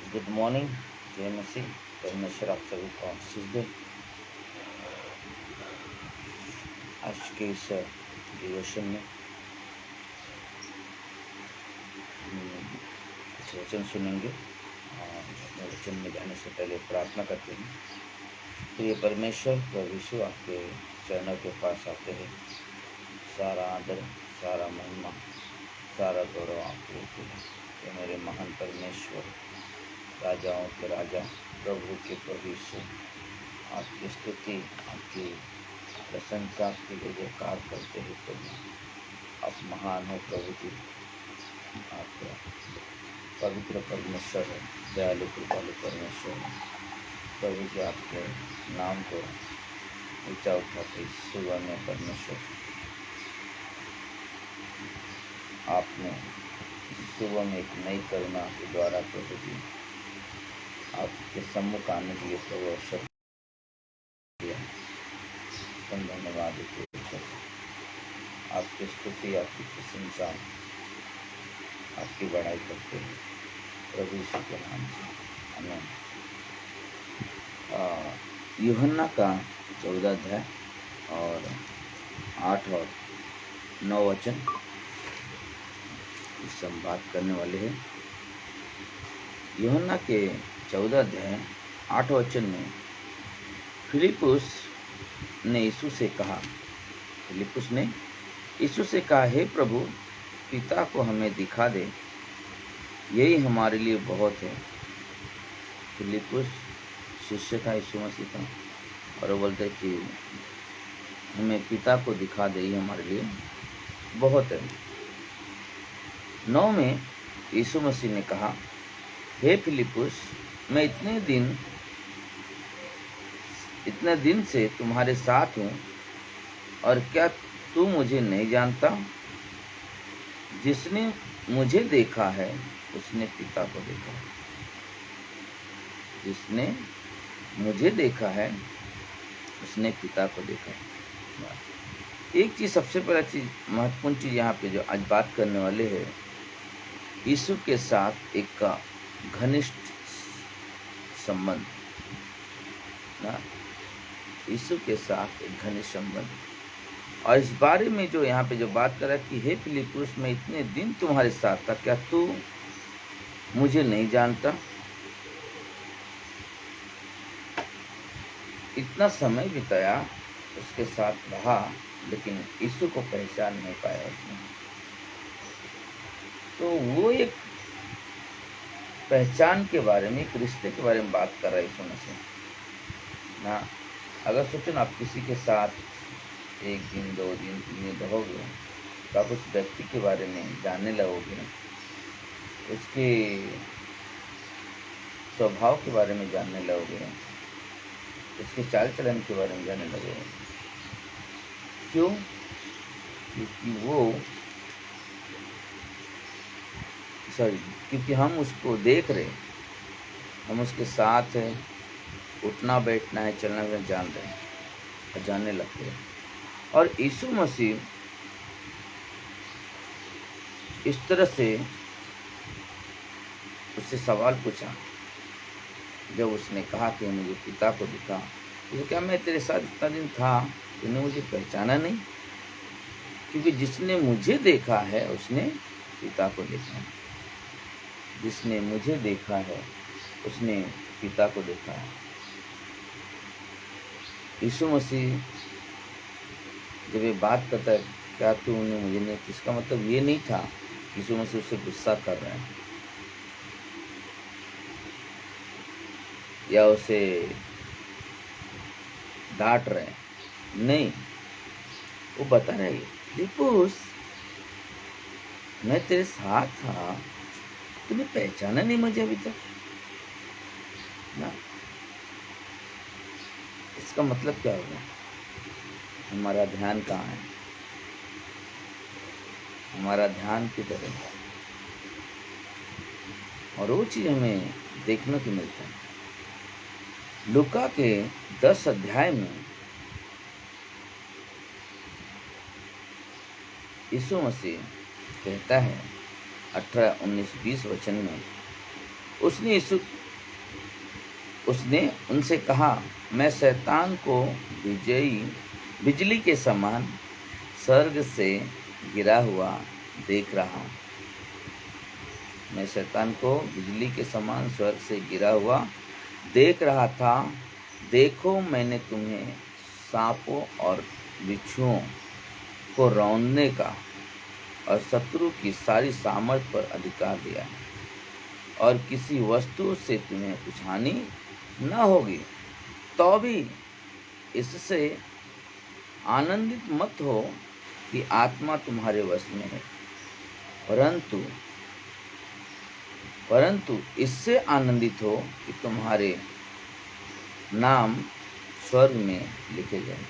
Good morning. जय मसीह। परमेश्वर आप सभी को आशीष दे। आज के इस डिवोशन में कुछ वचन सुनेंगे और वचन में जाने से पहले प्रार्थना करते हैं। प्रिय परमेश्वर, प्रभु यीशु, आपके चरणों के पास आते हैं। सारा आदर, सारा महिमा, सारा गौरव आपको देते हैं। ये मेरे महान परमेश्वर, राजाओं के राजा, प्रभु के प्रभु यीशु, आपकी स्तुति, आपकी प्रशंसा, आपकी जय जयकार करते हैं। प्रभु आप महान हो। प्रभु जी आप पवित्र परमेश्वर है, दयालु कृपालु परमेश्वर है। प्रभु जी आपके नाम को ऊंचा उठाते सुबह में परमेश्वर आपने सुबह में एक नई करुणा के द्वारा प्रभु जी आपके सम्मुख आने के लिए प्रभु अवसर दिया। धन्यवाद देते, आपकी स्तुति, आपकी प्रशंसा, आपकी बड़ाई करते हैं प्रभु यीशु के नाम से। आमीन। यूहन्ना का 14 अध्याय और 8 और 9 वचन इस हम बात करने वाले हैं। यूहन्ना के 14 अध्याय 8 वचन में फिलिपुस ने यीशु से कहा, हे प्रभु, पिता को हमें दिखा दे, यही हमारे लिए बहुत है। फिलिपुस शिष्य था यीशु मसीह का, और वो बोलते कि हमें पिता को दिखा दे, ये हमारे लिए बहुत है। 9 में यीशु मसीह ने कहा, हे फिलिपुस, मैं इतने दिन से तुम्हारे साथ हूँ, और क्या तू मुझे नहीं जानता? जिसने मुझे देखा है उसने पिता को देखा है। जिसने मुझे देखा है उसने पिता को देखा है। एक चीज, सबसे पहला चीज, महत्वपूर्ण चीज यहाँ पे जो आज बात करने वाले हैं, यीशु के साथ एक घनिष्ठ संबंध ना, यीशु के साथ एक घनिष्ठ संबंध। और इस बारे में जो यहाँ पे जो बात कर रहा है कि हे फिलिपुस, मैं इतने दिन तुम्हारे साथ था, क्या तू मुझे नहीं जानता? इतना समय बिताया, उसके साथ रहा, लेकिन यीशु को पहचान नहीं पाया उसने। तो वो एक पहचान के बारे में, एक रिश्ते के बारे में बात कर रहा है यीशु मसीह ना। अगर सोचो ना, आप किसी के साथ 1 दिन 2 दिन 3 दिन रहोगे तो आप उस व्यक्ति के बारे में जानने लगोगे, उसके स्वभाव के बारे में जानने लगोगे, उसके चाल चलन के बारे में जानने लगोगे। क्यों? क्योंकि हम उसको देख रहे, हम उसके साथ हैं, उठना बैठना है, चलना फिरना जान रहे हैं और जानने लगते हैं। और यीशु मसीह इस तरह से उससे सवाल पूछा जब उसने कहा कि मुझे पिता को दिखा। तो क्या मैं तेरे साथ इतना दिन था, तूने मुझे पहचाना नहीं? क्योंकि जिसने मुझे देखा है उसने पिता को देखा है। जिसने मुझे देखा है उसने पिता को देखा है। यीशु मसीह जब ये बात करता है, क्या तूने मुझे नहीं, इसका मतलब ये नहीं था यीशु मसीह उससे गुस्सा कर रहा है या उसे डांट रहे हैं। नहीं, वो बता रहे हैं, फिलिपुस, मैं तेरे साथ था, तूने पहचाना नहीं मुझे अभी तक ना। इसका मतलब क्या होगा? हमारा ध्यान कहाँ है? हमारा ध्यान किधर है? और वो चीज हमें देखने को मिलता है। लूका के 10 अध्याय में यीशु मसीह कहता है 18, 19, 20 वचन में, उसने उसने उनसे कहा, मैं शैतान को बिजली के समान स्वर्ग से गिरा हुआ देख रहा हूँ। मैं शैतान को बिजली के समान स्वर्ग से गिरा हुआ देख रहा था। देखो, मैंने तुम्हें सांपों और बिच्छुओं को रौंदने का और शत्रु की सारी सामर्थ पर अधिकार दिया है, और किसी वस्तु से तुम्हें कुछ हानि न होगी। तो भी इससे आनंदित मत हो कि आत्मा तुम्हारे वश में है, परंतु इससे आनंदित हो कि तुम्हारे नाम स्वर्ग में लिखे जाए।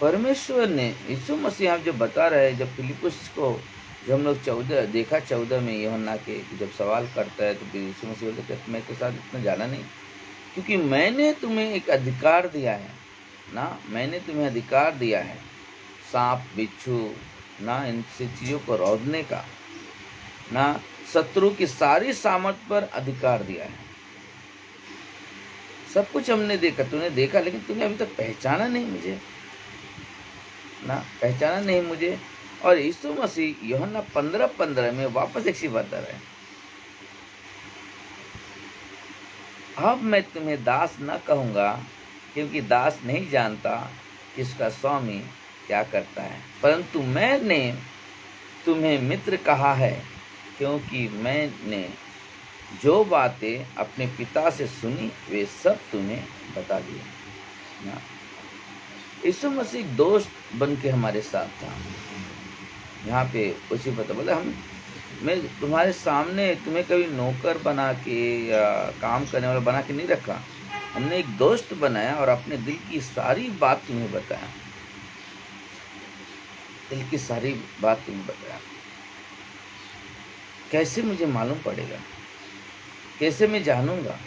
परमेश्वर ने यीशु मसीह जब बता रहे हैं, जब फिलिपुस को जब हम लोग 14 में यूहन्ना के जब सवाल करता है, तो फिर यीशु मसीह बोलते हैं, मैं के साथ इतना जाना नहीं, क्योंकि मैंने तुम्हें एक अधिकार दिया है ना, मैंने तुम्हें अधिकार दिया है सांप बिच्छू ना, इनसे चीज़ों को रौंदने का, ना शत्रु की सारी सामर्थ पर अधिकार दिया है। सब कुछ हमने देखा, तूने देखा, लेकिन तूने अभी तक पहचाना नहीं मुझे ना, पहचाना नहीं मुझे। और यीशु मसीह यूहन्ना 15:15 में वापस एक चीज बता रहे हैं, अब मैं तुम्हें दास न कहूँगा, क्योंकि दास नहीं जानता कि उसका स्वामी क्या करता है, परंतु मैंने तुम्हें मित्र कहा है, क्योंकि मैंने जो बातें अपने पिता से सुनी वे सब तुम्हें बता दिए ना। यीशु मसीह दोस्त बन के हमारे साथ था। यहाँ पे उसी पता बोला, मैं तुम्हारे सामने तुम्हें कभी नौकर बना के या काम करने वाला बना के नहीं रखा, हमने एक दोस्त बनाया और अपने दिल की सारी बात तुम्हें बताया, दिल की सारी बात तुम्हें बताया। कैसे मुझे मालूम पड़ेगा, कैसे मैं जानूंगा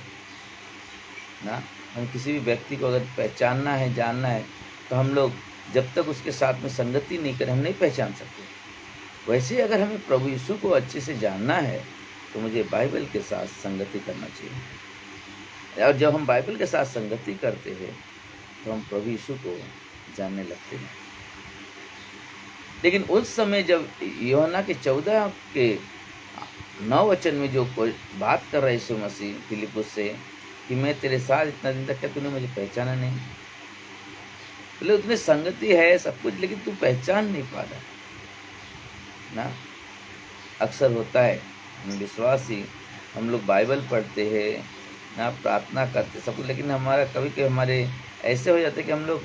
ना। हम किसी भी व्यक्ति को अगर पहचानना है, जानना है, तो हम लोग जब तक उसके साथ में संगति नहीं करें, हम नहीं पहचान सकते। वैसे अगर हमें प्रभु यीशु को अच्छे से जानना है, तो मुझे बाइबल के साथ संगति करना चाहिए। और जब हम बाइबल के साथ संगति करते हैं, तो हम प्रभु यीशु को जानने लगते हैं। लेकिन उस समय जब यूहन्ना के 14 के 9 वचन में जो कोई बात कर रहा है यीशु मसीह फिलिपुस से, कि मैं तेरे साथ इतना दिन तक, क्या तूने मुझे पहचाना नहीं? बोले उसमें संगति है सब कुछ, लेकिन तू पहचान नहीं पा रहा ना। अक्सर होता है, हम विश्वासी, हम लोग बाइबल पढ़ते हैं ना, प्रार्थना करते सब कुछ, लेकिन हमारा कभी कभी हमारे ऐसे हो जाते कि हम लोग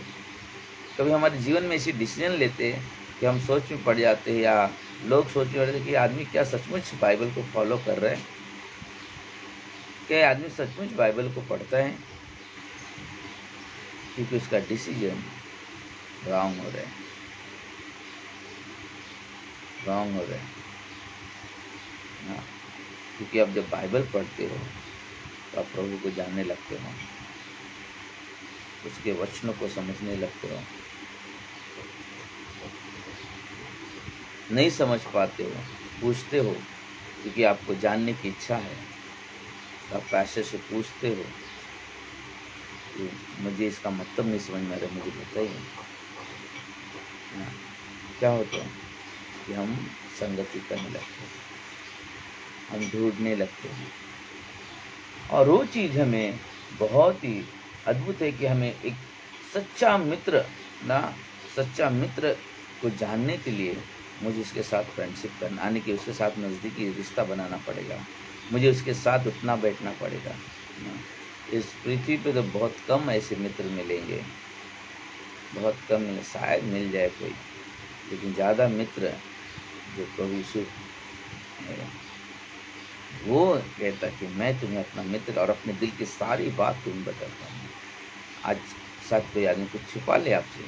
कभी हमारे जीवन में ऐसी डिसीजन लेते हैं कि हम सोच में पड़ जाते हैं, या लोग सोच में पड़ जाते हैं कि आदमी क्या सचमुच बाइबल को फॉलो कर रहे हैं, क्या आदमी सचमुच बाइबल को पढ़ता है, क्योंकि उसका डिसीजन रॉन्ग हो रहा है, रॉन्ग हो रहा है ना। क्योंकि आप जब बाइबल पढ़ते हो, तो आप प्रभु को जानने लगते हो, उसके वचनों को समझने लगते हो। नहीं समझ पाते हो, पूछते हो, क्योंकि आपको जानने की इच्छा है, तो आप पैसे से पूछते हो कि मुझे इसका मतलब नहीं समझ में आ रहा, मुझे बताइए ना। क्या होता है कि हम संगति करने लगते हैं, हम ढूंढने लगते हैं, और वो चीज़ हमें बहुत ही अद्भुत है कि हमें एक सच्चा मित्र ना, सच्चा मित्र को जानने के लिए मुझे उसके साथ फ्रेंडशिप करना, यानी कि उसके साथ नज़दीकी रिश्ता बनाना पड़ेगा, मुझे उसके साथ उठना बैठना पड़ेगा ना। इस पृथ्वी पे तो बहुत कम ऐसे मित्र मिलेंगे, बहुत कम मिले, शायद मिल जाए कोई, लेकिन ज़्यादा मित्र जो प्रभु यीशु है, वो कहता कि मैं तुम्हें अपना मित्र और अपने दिल की सारी बात तुम्हें बताता हूँ। आज शायद कोई आदमी कुछ छुपा ले आपसे,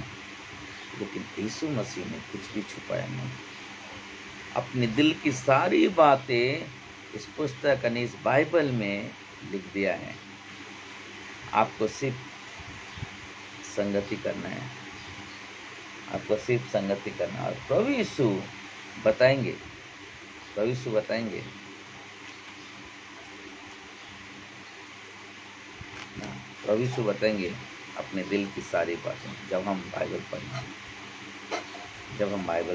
लेकिन यीशु मसीह ने कुछ भी छुपाया नहीं। अपने दिल की सारी बातें इस पुस्तक यानी इस बाइबल में लिख दिया है। आपको सिर्फ संगति करना है, आपको सिर्फ संगति करना है, और प्रभु यीशु बताएंगे, प्रभु यीशु बताएंगे। प्रभु यीशु बताएंगे अपने दिल की सारी बातें जब हम बाइबल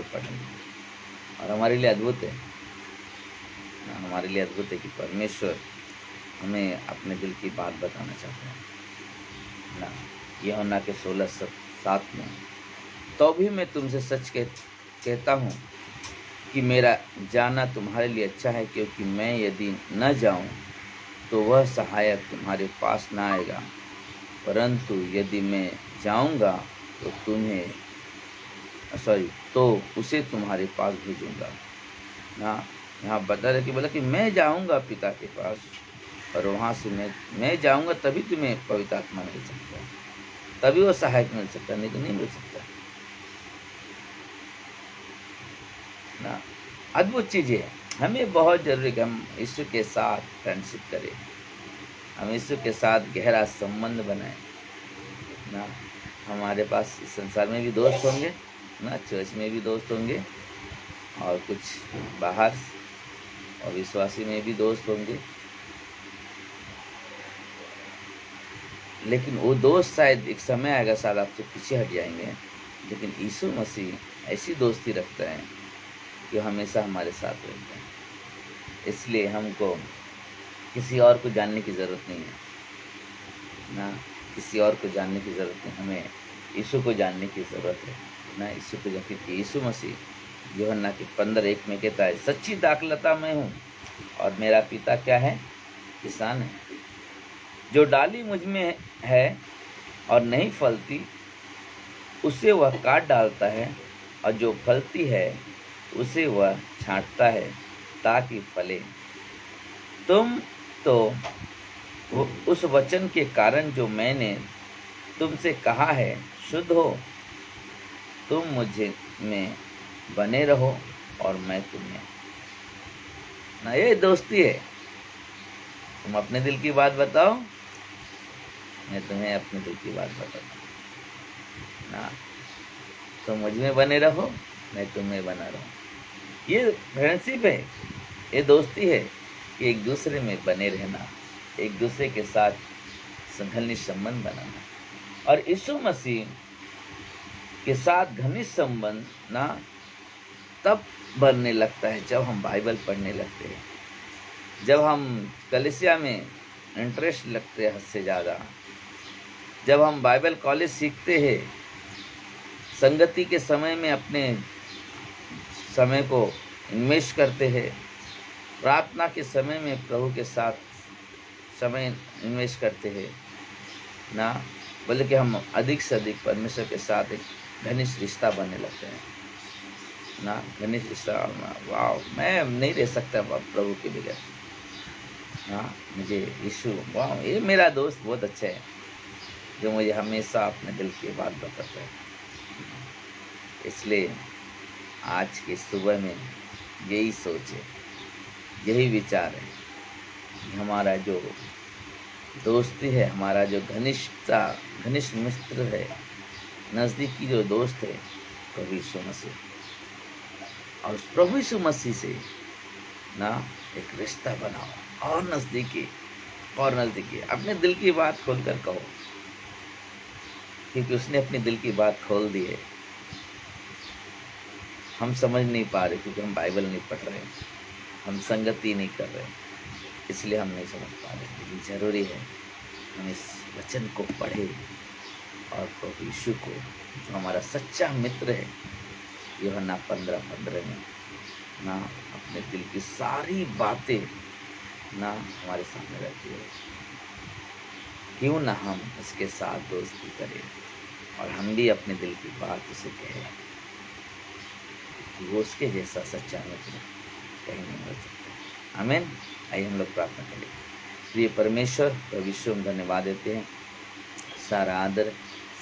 पढ़ेंगे, और हमारे लिए अद्भुत है, हमारे लिए अद्भुत है कि परमेश्वर हमें अपने दिल की बात बताना चाहते हैं ना। यूहन्ना के 16:7 में, तो भी मैं तुमसे सच कहता हूँ कि मेरा जाना तुम्हारे लिए अच्छा है, क्योंकि मैं यदि न जाऊँ तो वह सहायक तुम्हारे पास न आएगा, परंतु यदि मैं जाऊँगा तो उसे तुम्हारे पास भेजूँगा ना। यहाँ बता रहे कि बोला कि मैं जाऊँगा पिता के पास, और वहाँ से मैं जाऊँगा तभी तुम्हें पवित्र आत्मा मिल सकता है, तभी वो सहायक मिल सकता है, नहीं तो नहीं मिल सकता ना। अद्भुत चीज़ें है। हमें बहुत जरूरी है कि हम यीशु के साथ फ्रेंडशिप करें, हम यीशु के साथ गहरा संबंध बनाएं ना। हमारे पास इस संसार में भी दोस्त होंगे ना, चर्च में भी दोस्त होंगे, और कुछ बाहर और विश्वासी में भी दोस्त होंगे, लेकिन वो दोस्त शायद एक समय आएगा, शायद आपसे पीछे हट जाएंगे, लेकिन यीशु मसीह ऐसी दोस्ती रखता है कि हमेशा हमारे साथ रहता है। इसलिए हमको किसी और को जानने की ज़रूरत नहीं है ना, किसी और को जानने की ज़रूरत नहीं, हमें यीशु को जानने की ज़रूरत है ना। यीशु को जानने, यीशु मसीह यूहन्ना के 15:1 में कहता है, सच्ची दाखलता मैं हूँ और मेरा पिता क्या है, किसान है। जो डाली मुझ में है और नहीं फलती उसे वह काट डालता है, और जो फलती है उसे वह छांटता है ताकि फले। तुम तो उस वचन के कारण जो मैंने तुमसे कहा है शुद्ध हो। तुम मुझे में बने रहो और मैं तुम्हें ना। ये दोस्ती है। तुम अपने दिल की बात बताओ, मैं तुम्हें अपने दिल की बात बताता ना। तुम मुझ में बने रहो, मैं तुम्हें बना रहूं। ये फ्रेंडशिप है, ये दोस्ती है कि एक दूसरे में बने रहना, एक दूसरे के साथ घनिष्ठ संबंध बनाना। और यीशु मसीह के साथ घनिष्ठ संबंध ना तब बनने लगता है जब हम बाइबल पढ़ने लगते हैं, जब हम कलीसिया में इंटरेस्ट लगते हैं हद से ज़्यादा, जब हम बाइबल कॉलेज सीखते हैं, संगति के समय में अपने समय को इन्वेस्ट करते हैं, प्रार्थना के समय में प्रभु के साथ समय इन्वेस्ट करते हैं ना, बोले कि हम अधिक से अधिक परमेश्वर के साथ एक घनिष्ठ रिश्ता बनने लगते हैं ना। घनिष्ठ रिश्ता, वाह, मैं नहीं रह सकता प्रभु के बगैर ना। मुझे यीशु, वाह, ये मेरा दोस्त बहुत अच्छा है जो मुझे हमेशा अपने दिल की बात बताता है। इसलिए आज की सुबह में यही सोच है, यही विचार है कि हमारा जो दोस्ती है, हमारा जो घनिष्ठ मित्र है, नज़दीकी जो दोस्त है, प्रभु यीशु मसीह, और उस प्रभु यीशु मसीह से ना एक रिश्ता बनाओ और नज़दीकी अपने दिल की बात खोलकर कहो, क्योंकि उसने अपने दिल की बात खोल दी है। हम समझ नहीं पा रहे क्योंकि हम बाइबल नहीं पढ़ रहे, हम संगति नहीं कर रहे, इसलिए हम नहीं समझ पा रहे। लेकिन ज़रूरी है हम इस वचन को पढ़े और प्रभु यीशु को, जो हमारा सच्चा मित्र है, यूहन्ना 15:15 में ना अपने दिल की सारी बातें ना हमारे सामने रखी है। क्यों ना हम इसके साथ दोस्ती करें और हम भी अपने दिल की बात उसे कहें, कि वो उसके जैसा सच्चा मित्र कहीं नहीं हो सकता। आमीन। आइए हम लोग प्रार्थना करें। प्रिय परमेश्वर, प्रभु यीशु, हम धन्यवाद देते हैं। सारा आदर,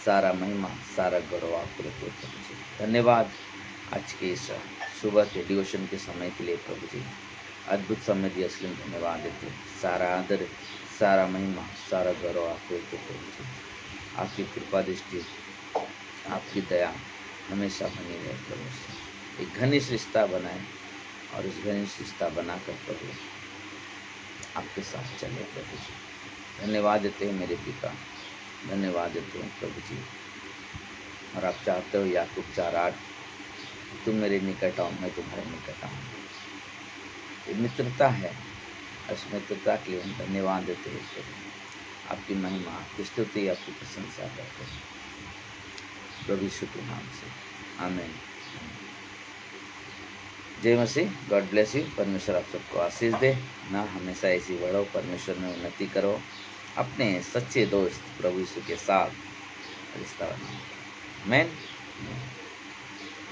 सारा महिमा, सारा गौरव आपको देते हैं प्रभु जी। धन्यवाद आज के इस सुबह के डिवोशन के समय के लिए प्रभु जी, अद्भुत समय दिया, इसलिए धन्यवाद देते हैं। सारा आदर, सारा महिमा, सारा गौरव आपको देते हैं प्रभु जी। आपकी कृपा दृष्टि, आपकी दया हमेशा बनी रहे प्रभु जी। एक घनिष्ठ रिश्ता बनाए और इस घनिष्ठ रिश्ता बनाकर प्रभु आपके साथ चले प्रभु जी। धन्यवाद देते हैं मेरे पिता, धन्यवाद देते हैं प्रभु जी। और आप चाहते हो याकूब 4:8, तुम मेरे निकट आओ मैं तुम्हारे निकट आऊँगा। ये मित्रता है, इस मित्रता के लिए हम धन्यवाद देते हैं प्रभु। आपकी महिमा, आपकी स्तुति, आपकी प्रशंसा करते हैं प्रभु यीशु के नाम से, आमीन। जय मसीह। God bless you. परमेश्वर आप सबको आशीष दे ना, हमेशा ऐसी बढ़ो, परमेश्वर में उन्नति करो, अपने सच्चे दोस्त प्रभु यीशु के साथ रिश्ता बनाओ। आमीन।